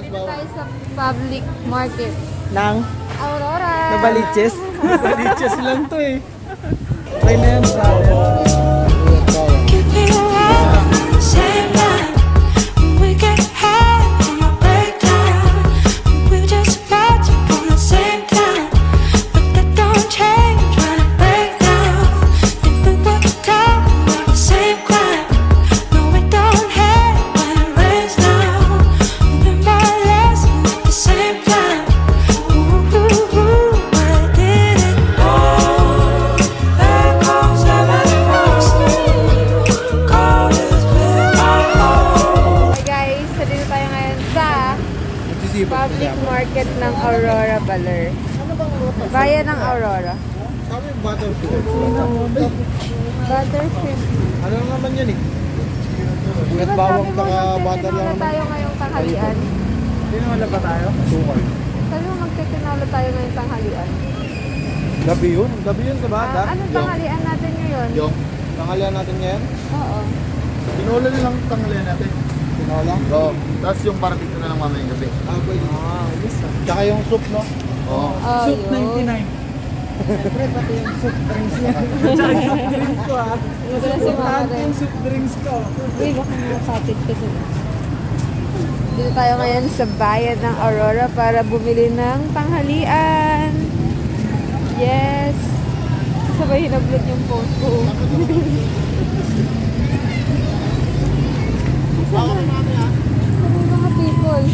Dito tayo sa public market Nang? Aurora. Nabaliches? Nabaliches lang to eh. Try na yan sa public market ng Aurora, Baler. Bayan ng Aurora. Sabi yung butterfield. Butterfield. Ano naman yan eh? Diba bawang sabi mo butter lang magtitinola tayo ngayong tanghalian? Tinola ba tayo? Sukal. Sabi mo magtitinola tayo ngayong tanghalian? Gabi yun? Gabi yun diba? Anong tanghalian natin ngayon? Yung tanghalian natin ngayon? Oo. Tinola lang tanghalian natin. Tinola? Oo. Tapos yung parapito na lang mamayang gabi. Pwede. Tsaka yung soup, no? Oo. Soup 99. Siyempre, pati yung soup drinks niya. Tsaka yung drinks ko ha. Yung soup drinks ko. Uy, baka nakapit ka dun. Dito tayo ngayon sa bayan ng Aurora para bumili ng tanghalian. Yes! Sabay hinablot yung phone ko. Sabay mga people.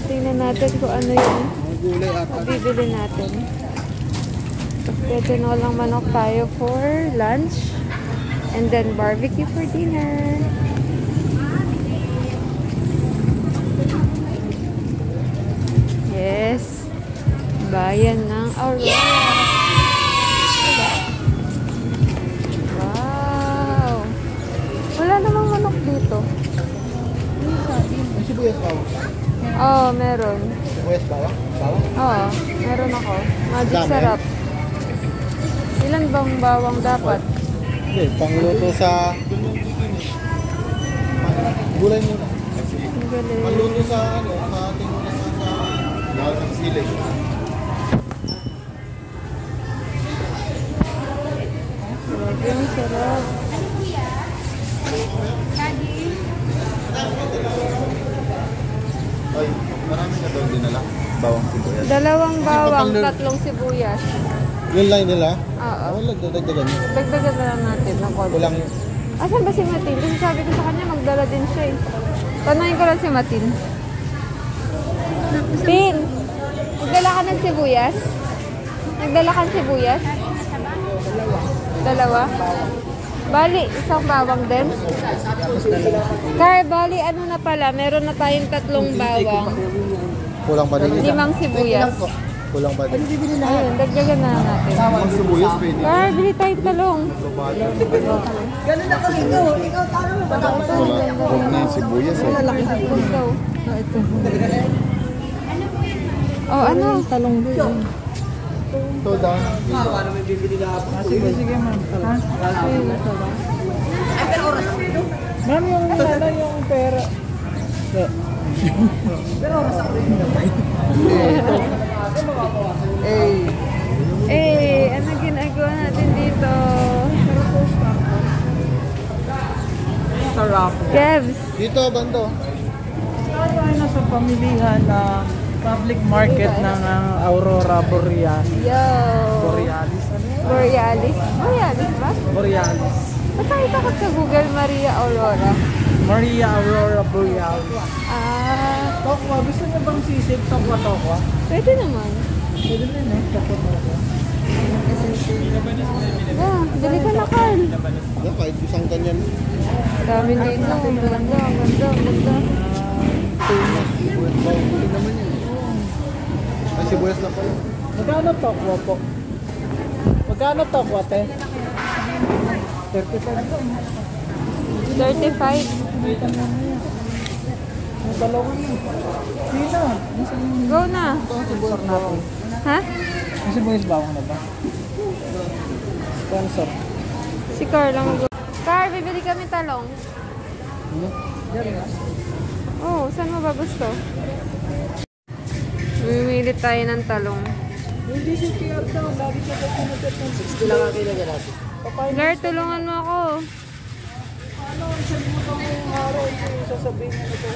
Tingnan natin kung ano yung bibili natin. Pwede na lang manok tayo for lunch. And then barbecue for dinner. Yes. Bayan ng Aurora. Wow. Wala namang manok dito. May sibuyas bawang? Oo, meron. Sibuyas bawang? Bawang? Oo, meron ako. Magic Dami. sarap. Ilan bang bawang dapat? Hindi, pangluto sa gulay muna. Ang galing. Pangluto sa ano, sa ating dahil ng sili. Grabe, ang sarap. Ay, marami na daw dinala. Bawang sibuyas. 2 bawang, 3 sibuyas. Yun lang nila? Oo. Wala, dadagdagan nyo. Dagdagan na lang natin ng konti. Walang... Asan ba si Matin? Kasi sabi ko sa kanya, magdala din siya eh. Tanungin ko lang si Matin. Tin! Nagdala ka ng sibuyas? Nagdala ka ng sibuyas? 2? Bali, 1 bawang din? Car, bali, ano na pala? Meron na tayong 3 bawang. Kulang pa din. 5 sibuyas. Kulang pa din. Ayun, dagdagan na natin. Ang sibuyas pwede. Car, bili tayong talong. Ganun ako ikaw. Ikaw talo mo. Huwag na yung sibuyas eh. Ito. Oh, ano? Talong din. Ito daw. Sige ma'am. Ma'am, yung pera. Pero oras ako rin. Ano ginagawa natin dito? Sarap. Kevs. Dito, bando. Tayo ay nasa pamilihan ng public market ng Aurora Borealis. Yo. Borealis. Ano yun? Borealis. Borealis ba? Borealis. Ba't tayo takot sa Google Maria Aurora? Maria Aurora Borealis. Ah, Tokwa, gusto niyo bang sisig? Tokwa? pwede naman. Pwede rin eh. Tokwa. Bili ka na, Carl. Yan, kahit isang ganyan. Dami dito. Ang ganda, ang ganda, ang ganda. Tumas, sibuyas bawang. Huli naman yan. Ay, sibuyas na pala. Magkano tokwa po? Magkano tokwa, te? 35. 35. Dalawang yun. Sino? Go na. Sibuyas natin. Ha? May sibuyas bawang na ba? Sponsor. Si Carl lang mag- Carl, bibili kami talong. Oh, saan mo ba gusto? Bumili tayo ng talong. Hindi si PR daw. Lagi siya daw pinagkat ng 60 lang ang kilo natin. Gar, tulungan mo ako. Ano, isang mo kang araw yung sasabihin mo ito.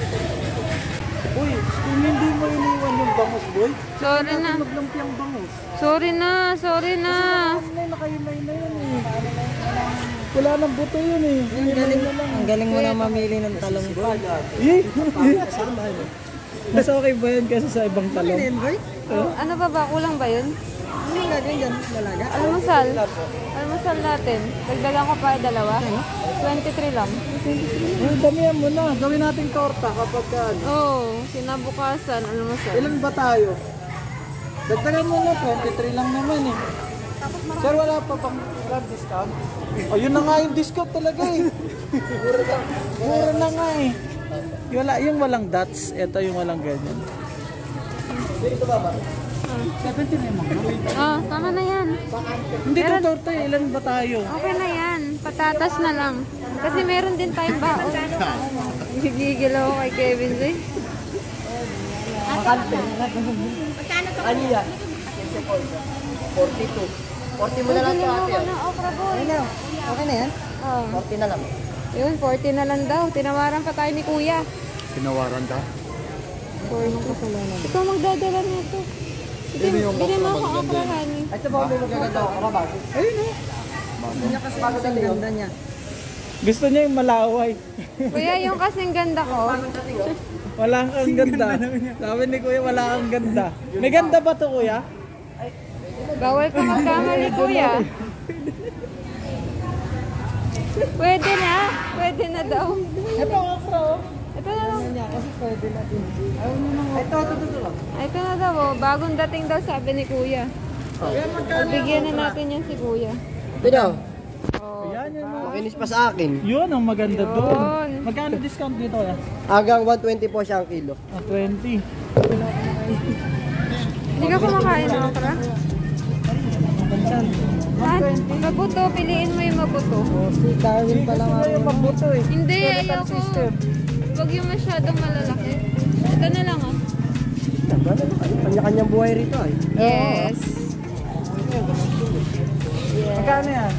Uy, kung hindi mo iniwan yung bangus, boy. Sorry na. Maglampiang bangus. Sorry na, sorry na. Nakailay na yun eh. Wala nang buto yun eh. Ang galing mo na mamili ng talong, boy. Mas okay ba yun kasi sa ibang talong? Boy? Ano ba? Kulang ba yun? Ano yung gagawin dyan? Lalaga? Almusal. Almusal natin. Dagdagan ko pa dalawa. 23 lang. Damihan mo na. Gawin natin torta kapag Oo, kinabukasan. Almusal. ilan ba tayo? Dagdagan mo na, 23 lang naman eh. Sir, wala pa pang grab discount? Ayun na nga yung discount talaga eh. Mura na nga eh. Yung walang dots, ito yung walang ganyan. Dito ba ba? 70 na yung Ah, tama na yan. Hindi to torta eh. Ilan ba tayo? Okay na yan. Patatas na lang. Kasi meron din tayong baon. Gigigil ako kay Kevin Ray. Ano yan? 42. 40 mo na lang Bili ito mo ate. ako ng okra boy. Okay na yan? Oh. 40 na lang. Yun, 40 na lang daw. Tinawaran pa tayo ni Kuya. Tinawaran ka? 40. Ikaw magdadala nito. Bili mo ako okra, honey. Ito ba may magaganda ako para bago? Ayun oh. Hindi niya kasi bago ang ganda niya. Gusto niya yung malaway. Kuya, yung kasing ganda ko. Wala kang ganda. Sabi ni Kuya, wala kang ganda. May ganda ba to Kuya? Bawal ka magkamali, Kuya. Pwede na. Pwede na daw. Ito okra oh. Ito na lang. Kasi pwede na din. Ito. Ito na daw. Oh. Bagong dating daw sabi ni Kuya. Bigyan na natin yan si Kuya. Ito. Oh. Yan yun oh. Finish pa sa akin. Yun ang maganda Yun. doon. Magkano discount dito Kuya? Hanggang 120 po siya ang kilo. 20. Hindi ka kumakain ng okra? Ah, mabuto. Piliin mo yung mabuto. Si Darwin pa lang Gusto niya yung mabuto eh. Hindi, Skeletal ayoko. system. Huwag yung masyadong malalaki. Ito na lang, oh. Kanya-kanyang buhay rito ay. Yes. Magkano yan?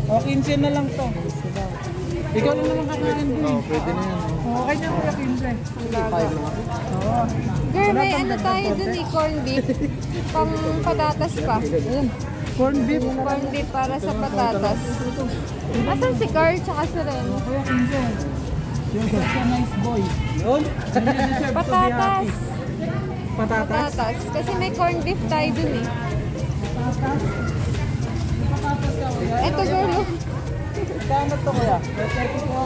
O, 15 na lang to. Ikaw lang naman kakain din. Oo, pwede na yan. Oo, kanya Kuya 15. Oo. Girl, may ano tayo dun eh, corn beef. Pang patatas pa. Corn beef. Corn beef para sa patatas. Asan si Carl tsaka si Ren? Kuya 15. Yung such a nice boy. Yun. Patatas. Patatas? Patatas. Kasi may corn beef tayo dun eh. Patatas ka Kuya. Eto girl. Kano to Kuya?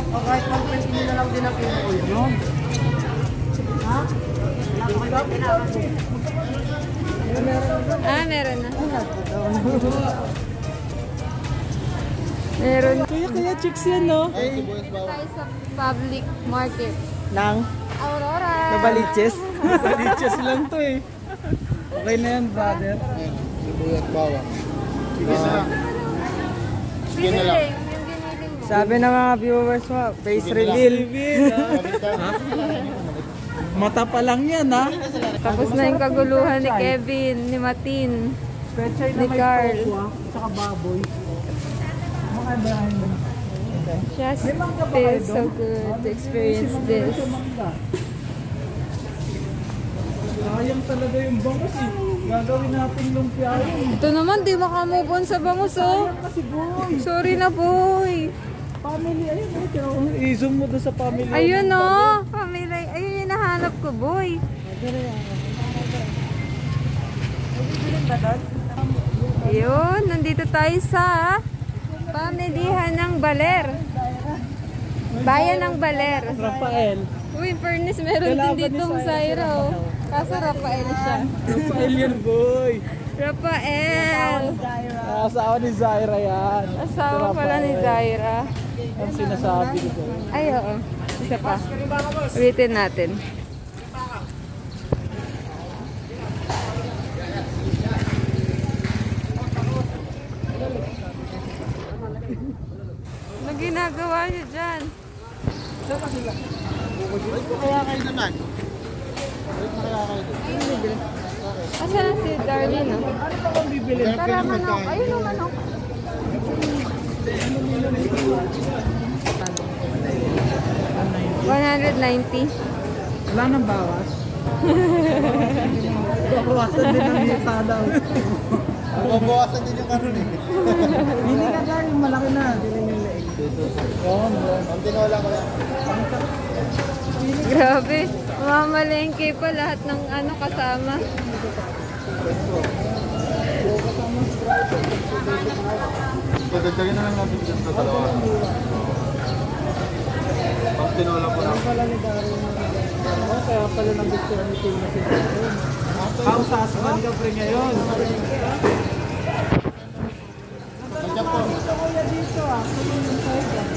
O kahit 120 na lang din ang kilo ko yun. Ah, meron na. Meron na. Kuya chicks yan no? Tayo sa public market. Nang? Aurora. Nabaliches? Nabaliches lang to eh. Okay na yan brother. Sibuyat bawang. Sige na lang. Sige na lang. Yung giniling mo. Sabi ng mga viewers mo, face reveal. Mata pa lang yan ha. Tapos na yung kaguluhan ni Kevin, ni Matin. Pechay Ni Carl. Tsaka baboy. Mga dahil. Just feels so good to experience this. Sayang talaga yung bangus eh. Gagawin natin lumpia yun. Ito naman, di makamove on sa bangus, oh. Kasi boy. Sorry na, boy. Family, ayun eh. I-zoom mo doon sa family. Ayun, oh. Family. Ayun yung nahanap ko, boy. Ayun, nandito tayo sa pamilihan ng Baler. Bayan ng Baler. Rafael. Uy, furnace, meron din ditong Zaira, oh. Kaso Rafael siya. Rafael yan boy. Rafael. Asawa ni Zaira yan. Asawa pala ni Zaira. Ang sinasabi ko. Ay, oo. Isa pa. Ulitin natin. Ano ginagawa niyo dyan? Kaya kayo naman. Kaya kayo doon. Asa na si Darlene, no? Ano pa kung bibili? Tara, manok. Ayun ang manok. 190. Wala nang bawas. Bawasan din ang hita daw. Mabawasan din yung karon eh. Hindi ka lang yung malaki na. Hindi lang yung leeg. Ang tinola ko lang. Grabe. Mamalengke pa lahat ng ano kasama. Dadagdagin na lang natin dyan sa dalawa. Ang tinola ko lang. Pala ni Daryl na kaya pala nang gusto ni Tina si Daryl. Ang sasman ka pre ngayon. Nandiyan po. Kuya dito ah. Kuya yung side ah.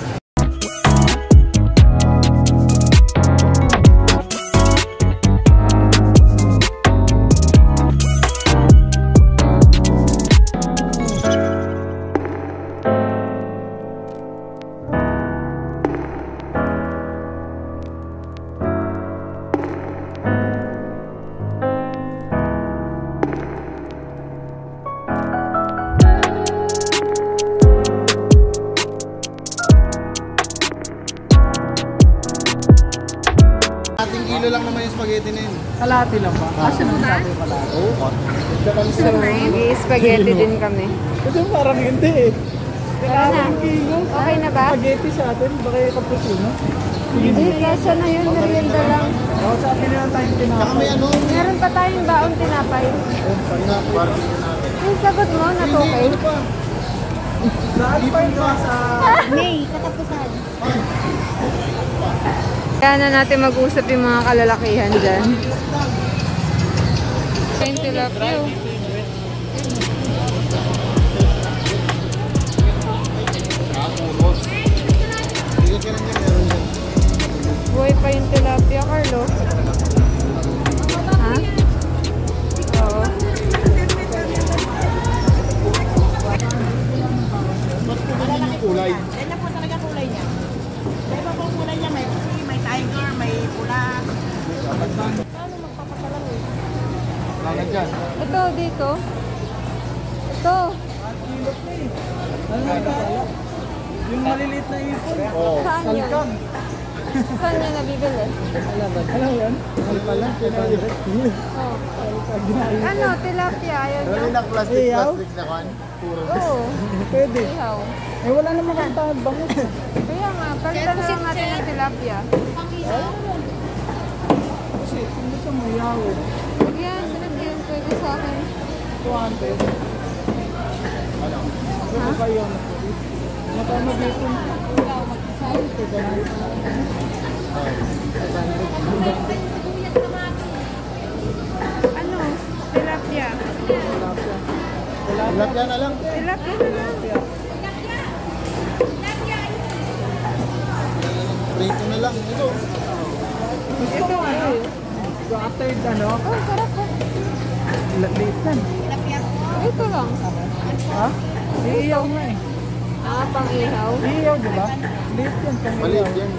Ating kilo lang naman yung spaghetti na yun. Kalati lang ba? Kasi nang sabi pala. Oo. May spaghetti din kami. Kasi parang hindi eh. Tara na. Kilo. Okay na ba? Spaghetti sa atin. Baka yung cappuccino. Hindi, kasya na yun. Merienda lang. Oo, sabi nila tayong Saka tinapay. may ano. Meron pa tayong baon tinapay. Barbecue natin. Yung sagot mo, natukay. Lahat pa ito sa... May, katapusan. Kaya na natin mag-usap yung mga kalalakihan dyan. Yung tilapia. Puros. Tingnan ka lang dyan, meron yan. Buhay pa yung tilapia, Carlo. Ha? Oo. Mas kumuli yung kulay. Yan na po talaga kulay niya. Sa iba pong kulay niya, may puti, may tiger, may pula. Langan dyan. Ito, dito. Ito. Ano ba? Yung maliliit na ipon. Oo. Saan yun? Kalkang. Saan yun nabibili? Alam mo yan? Mahal pala. 500. Oh. Ano, tilapia. Ayaw Pero niya. yung plastic Iyaw? na kan. Puro. Oo. Pwede. Ihaw. Eh wala naman kang tawag bangus. Kaya nga, palitan na lang natin yung tilapia. Kasi hindi sa mayaw. Yan, yan. Pwede sa akin. 200. Ano? Ano ba yun? Matama dito. Ano? Tilapia. Tilapia na lang. Tilapia na lang. Prito na lang. Ito. Gusto mo ano? After ano? Oh, sarap po. Late yan. Ito lang. Ha? Iiyaw nga eh. Ah, pang ihaw. Iiyaw diba? Late yan. Maliit yan.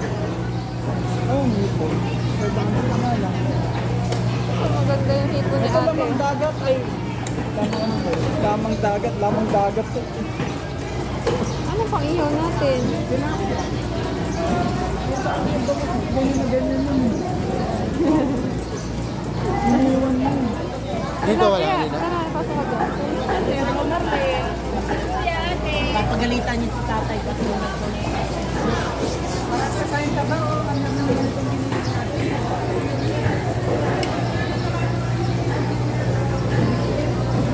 Oh, hipon. 500 na lang. Maganda yung hipo ni Ito lamang ate. dagat ay lamang dagat. Ano pang ihaw natin? Ganyan na ganyan yun. Iniwan mo. Dito wala. Tilapia. Dito. Tara, pasok ka doon. Papagalitan niyo si tatay kasi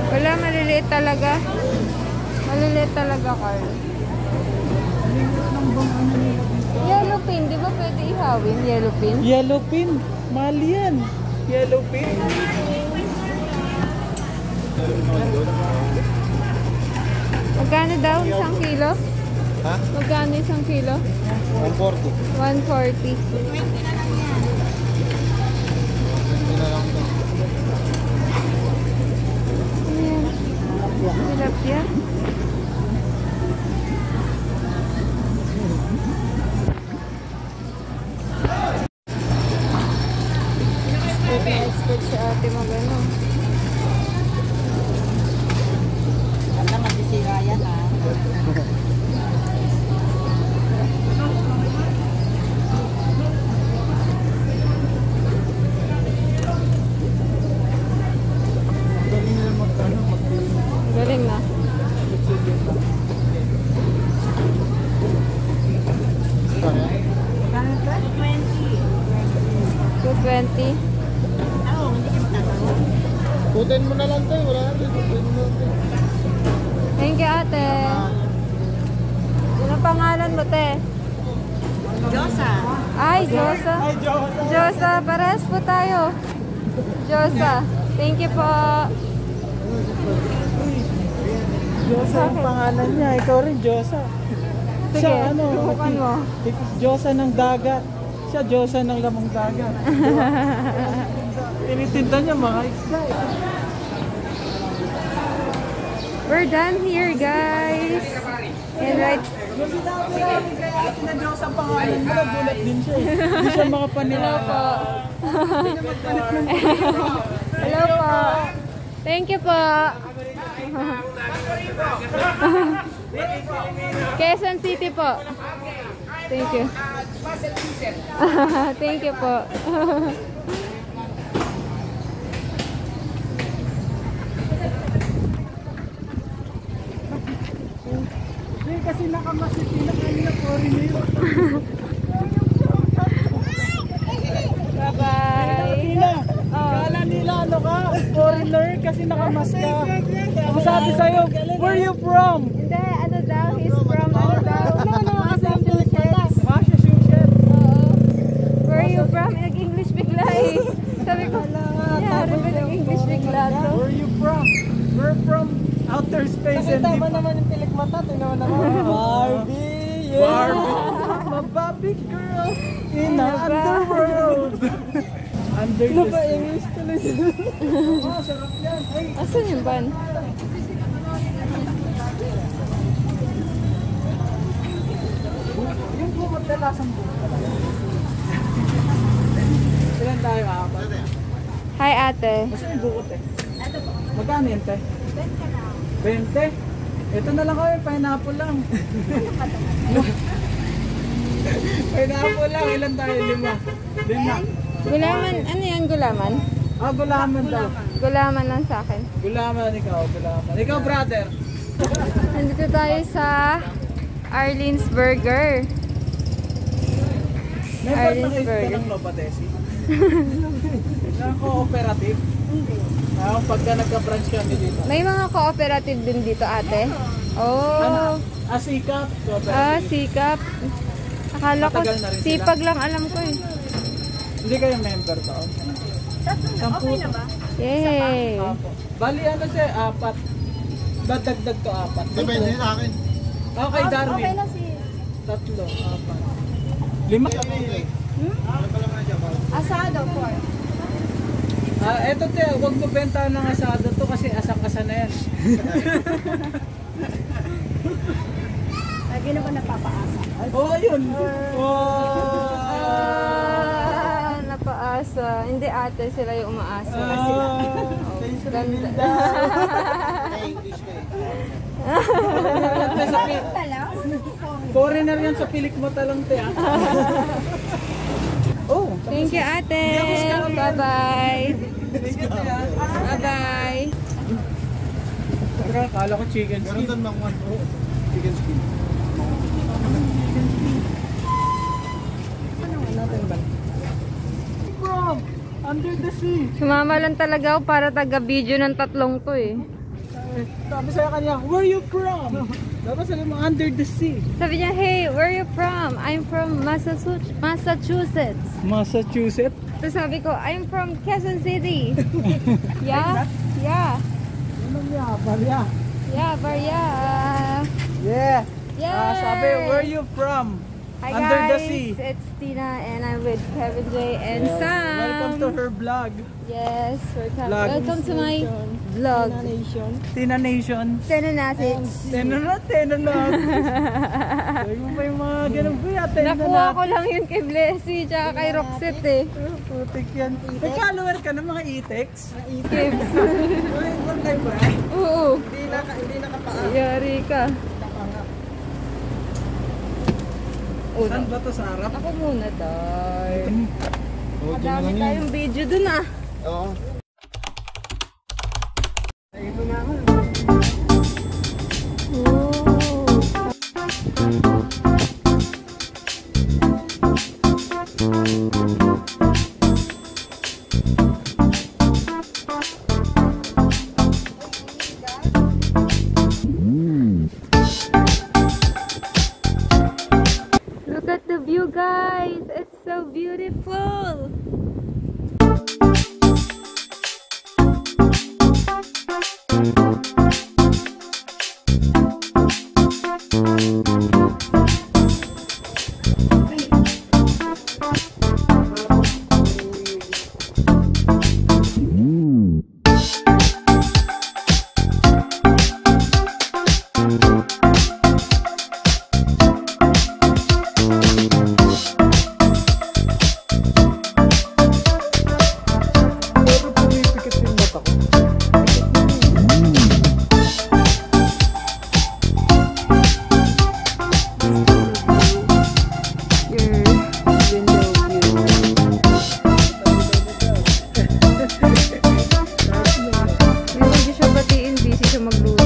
Wala, maliliit talaga. Maliliit talaga, Carl. Yellow pin, di ba pwede ihawin? Yellow pin? Yellow pin. Mahal yan. Yellow pin. Magkano daw? Isang kilo? Ha? Magkano isang kilo? 140. 140. Hindi na lang ito. Ayan. Tilapia. City. Oo, hindi ka magtatanong. Putin mo na lang tayo, wala na. Putin mo na tayo. Thank you, ate. Ano pangalan mo, te? Diyosa. Ay, Josa. Ay, Josa. Josa, parehas po tayo. Josa. Thank you po. Josa ang pangalan niya. Ikaw rin, Josa. Sige, Siya, subukan mo. Josa ng dagat. Siya, Josa ng lamang dagat. Tinitinda niya mga isda. We're done here, guys. And right, Yung sinabi namin kay ate na Diyos ang pangalan mo, nagulat din siya eh. Hindi siya makapanilala. hello po. Thank you po. Quezon City po. Thank you. Thank you po. Hindi kasi nakamasit na kanina foreigner. Bye-bye. Kala nila ano ka, foreigner kasi nakamas ka. Ang sabi sa'yo, where you from? Hindi, ano daw? He's from ano daw? Massachusetts. Massachusetts. Oo. Where are you from? Nag-English bigla eh. Sabi ko, yari ba nag-English bigla to? Where you from? We're from outer space and deep. naman yung pilik mata, tingnan mo naman. Barbie! Barbie. A Barbie girl in the underworld. Under the sea. English tuloy. Oh, sarap yan. Ay, Asan yung van? yung kumot na lasang buko. Ilan tayo, apat? Hi, ate. Basta yung bukot eh. Magkano yun, te? 20? Ito na lang kami, pineapple lang. Pineapple lang, ilan tayo? 5. 5. Gulaman, ano yan, gulaman? Ah, gulaman daw. Gulaman lang sa akin. Gulaman ikaw, gulaman. Ikaw, brother. Nandito tayo sa Arlene's Burger. May Arlene's part Burger. ka ng Lopatesi? Na cooperative? Ah, pagka nagka-branch kami dito. May mga cooperative din dito, ate. Oh. Ano? Ah, Sikap. Ah, Cooperative. sikap. Akala ko, Matagal na rin sila. sipag lang alam ko eh. Hindi kayo member to? Okay na ba? Yay! Apo. Bali ano siya, 4. Ba't dagdag to 4? Depende sa akin. Okay, Darwin. Okay na si... 3, 4. 5. Asado, 4. Ah, eto te, huwag mo benta ng asado to kasi asang-asa na yan. Lagi na ba napapaasa? Oh, yun. Napaasa. Hindi ate, sila yung umaasa. Ganda. Foreigner yan sa pilik mo talang te. Oh, Thank you, ate. Bye-bye. Bye-bye. Kala ko chicken Meron skin. doon ng chicken skin. From under the sea. Sumama lang talaga ako para taga-video ng tatlong to eh. Sabi sa kanya, where you from? Dapat sabi mo, under the sea. Sabi niya, hey, where are you from? I'm from Massachusetts. Massachusetts? Tapos sabi ko, I'm from Quezon City. Yeah? Yeah. Ano niya? Balya. Yeah, Barya. Yeah. Yay! Sabi, where you from? Hi Under guys, the sea. it's Tina and I'm with Kevin J and Yeah. Sam. Welcome to her vlog. Yes, Vlog. welcome to my vlog. Tina Nation. Tenanatic. Tena na. Sabi mo pa yung mga ganun. Kuya, tena na. Nakuha ko lang yun kay Blessy tsaka kay Roxette eh. Putik yan. May follower ka ng mga e-tex? Kibbs. Wala kayo ba? Oo. Hindi nakapaa. Yari ka. Saan ba to sa harap? Ako muna, Dar. Oh, Madami tayong video dun ah. Oo. view, guys. It's so beautiful. Pero pumipikit yung mata ko. Your window view. Yung hindi siya batiin, busy siya magluto.